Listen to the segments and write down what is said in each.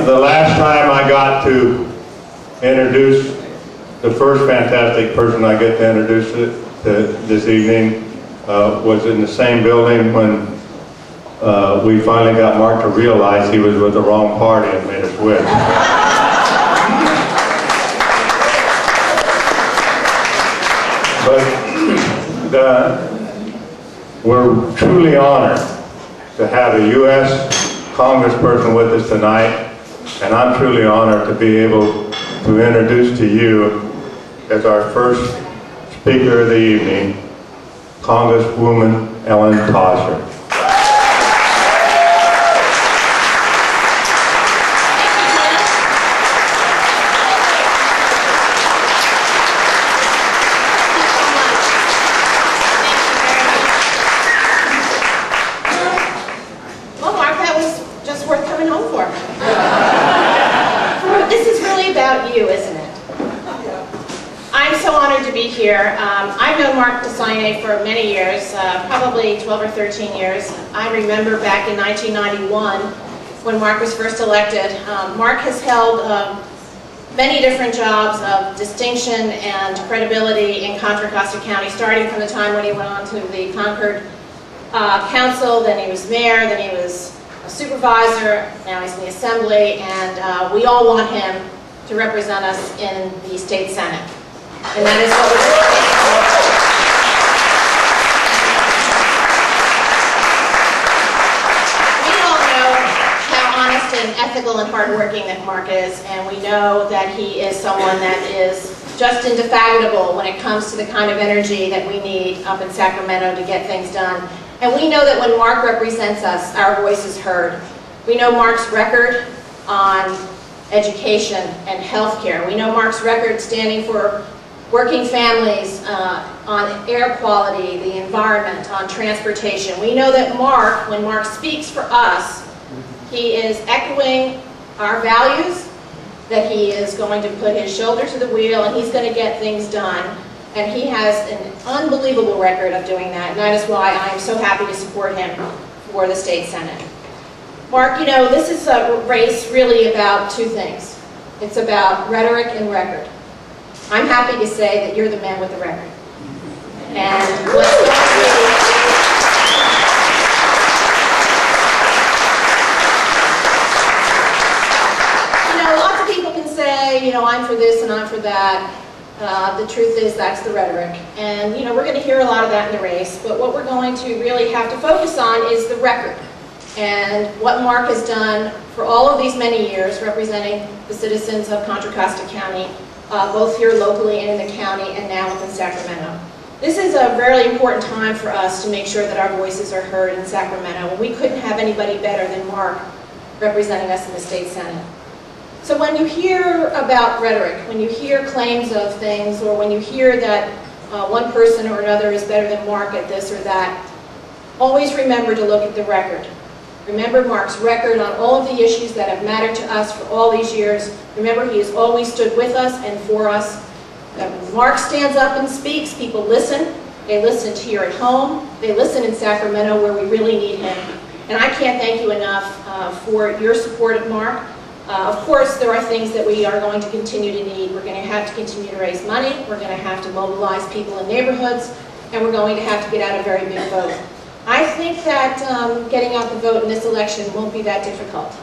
the last time I got to introduce the first fantastic person I get to introduce this evening was in the same building when we finally got Mark to realize he was with the wrong party and made a switch. But we're truly honored to have a U.S. Congressperson with us tonight, and I'm truly honored to be able to introduce to you as our first speaker of the evening, Congresswoman Ellen Tauscher. Here. I've known Mark DeSaulnier for many years, probably 12 or 13 years. I remember back in 1991 when Mark was first elected. Mark has held many different jobs of distinction and credibility in Contra Costa County, starting from the time when he went on to the Concord Council, then he was mayor, then he was a supervisor, now he's in the Assembly, and we all want him to represent us in the state Senate. And that is what we're doing. We all know how honest and ethical and hardworking that Mark is, and we know that he is someone that is just indefatigable when it comes to the kind of energy that we need up in Sacramento to get things done. And we know that when Mark represents us, our voice is heard. We know Mark's record on education and health care. We know Mark's record standing for working families, on air quality, the environment, on transportation. We know that Mark, when Mark speaks for us, he is echoing our values, that he is going to put his shoulder to the wheel and he's going to get things done. And he has an unbelievable record of doing that, and that is why I am so happy to support him for the state Senate. Mark, you know, this is a race really about two things. It's about rhetoric and record. I'm happy to say that you're the man with the record. And what's going to be, you know, lots of people can say, you know, I'm for this and I'm for that. The truth is that's the rhetoric. And, you know, we're going to hear a lot of that in the race, but what we're going to really have to focus on is the record. And what Mark has done for all of these many years representing the citizens of Contra Costa County, both here locally and in the county and now up in Sacramento. This is a very important time for us to make sure that our voices are heard in Sacramento, and we couldn't have anybody better than Mark representing us in the state Senate. So when you hear about rhetoric, when you hear claims of things, or when you hear that one person or another is better than Mark at this or that, always remember to look at the record. Remember Mark's record on all of the issues that have mattered to us for all these years. Remember, he has always stood with us and for us. When Mark stands up and speaks, people listen. They listen here at home. They listen in Sacramento where we really need him. And I can't thank you enough for your support of Mark. Of course, there are things that we are going to continue to need. We're going to have to continue to raise money. We're going to have to mobilize people in neighborhoods. And we're going to have to get out a very big vote. I think that getting out the vote in this election won't be that difficult.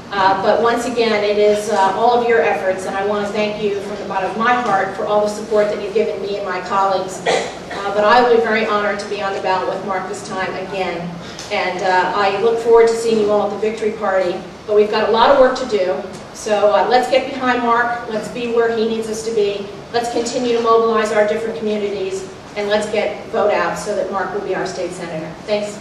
But once again, it is all of your efforts, and I want to thank you from the bottom of my heart for all the support that you've given me and my colleagues. But I will be very honored to be on the ballot with Mark this time again. And I look forward to seeing you all at the victory party. But we've got a lot of work to do. So let's get behind Mark. Let's be where he needs us to be. Let's continue to mobilize our different communities. And let's get vote out so that Mark will be our state senator. Thanks.